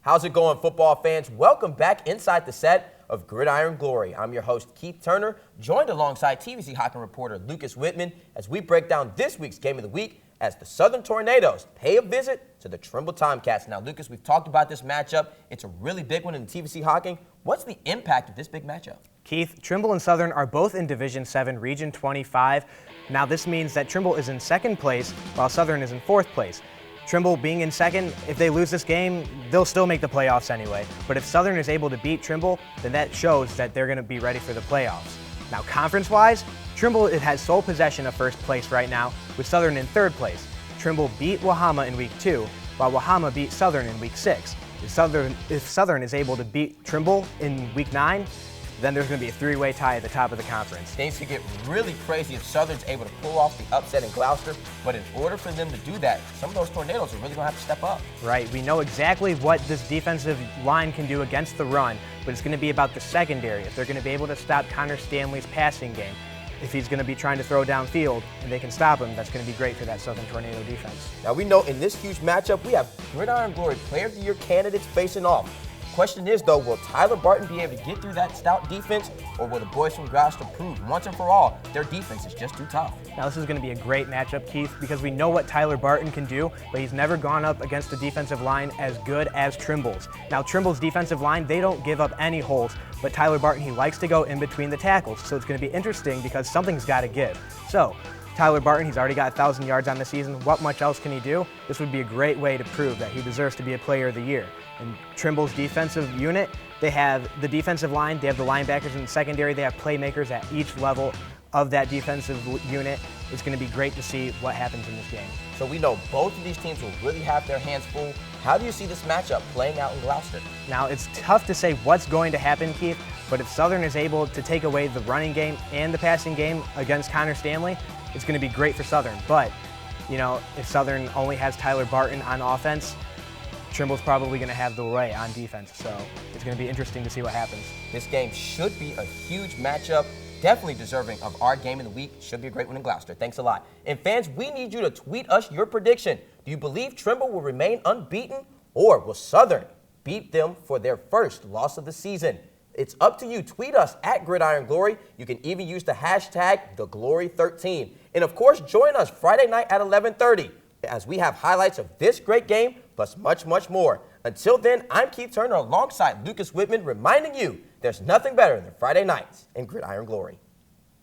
How's it going, football fans? Welcome back inside the set of Gridiron Glory. I'm your host, Keith Turner, joined alongside TVC-Hocking reporter Lucas Widman as we break down this week's game of the week as the Southern Tornadoes pay a visit to the Trimble Timecats. Now, Lucas, we've talked about this matchup. It's a really big one in TVC-Hocking. What's the impact of this big matchup? Keith, Trimble and Southern are both in Division 7, Region 25. Now, this means that Trimble is in second place while Southern is in fourth place. Trimble being in second, if they lose this game, they'll still make the playoffs anyway. But if Southern is able to beat Trimble, then that shows that they're going to be ready for the playoffs. Now, conference-wise, Trimble has sole possession of first place right now, with Southern in third place. Trimble beat WOUB in Week 2, while WOUB beat Southern in Week 6. If Southern is able to beat Trimble in Week 9, then there's going to be a three-way tie at the top of the conference. Things could get really crazy if Southern's able to pull off the upset in Gloucester, but in order for them to do that, some of those Tornadoes are really going to have to step up. Right. We know exactly what this defensive line can do against the run, but it's going to be about the secondary. If they're going to be able to stop Connor Stanley's passing game, if he's going to be trying to throw downfield and they can stop him, that's going to be great for that Southern Tornado defense. Now, we know in this huge matchup, we have Gridiron Glory Player of the Year candidates facing off. Question is, though, will Tyler Barton be able to get through that stout defense, or will the boys from Gloucester prove once and for all their defense is just too tough? Now, this is going to be a great matchup, Keith, because we know what Tyler Barton can do, but he's never gone up against a defensive line as good as Trimble's. Now, Trimble's defensive line, they don't give up any holes, but Tyler Barton, he likes to go in between the tackles, so it's going to be interesting because something's got to give. So, Tyler Barton, he's already got 1,000 yards on the season. What much else can he do? This would be a great way to prove that he deserves to be a Player of the Year. And Trimble's defensive unit, they have the defensive line, they have the linebackers in the secondary, they have playmakers at each level of that defensive unit. It's going to be great to see what happens in this game. So we know both of these teams will really have their hands full. How do you see this matchup playing out in Gloucester? Now, it's tough to say what's going to happen, Keith, but if Southern is able to take away the running game and the passing game against Connor Stanley, it's going to be great for Southern. But, you know, if Southern only has Tyler Barton on offense, Trimble's probably going to have the way on defense, so it's going to be interesting to see what happens. This game should be a huge matchup, definitely deserving of our game of the week. Should be a great one in Gloucester. Thanks a lot. And fans, we need you to tweet us your prediction. Do you believe Trimble will remain unbeaten, or will Southern beat them for their first loss of the season? It's up to you. Tweet us at Gridiron Glory. You can even use the hashtag #TheGlory13. And of course, join us Friday night at 11:30 as we have highlights of this great game, plus much, much more. Until then, I'm Keith Turner alongside Lucas Widman, reminding you there's nothing better than Friday nights in Gridiron Glory.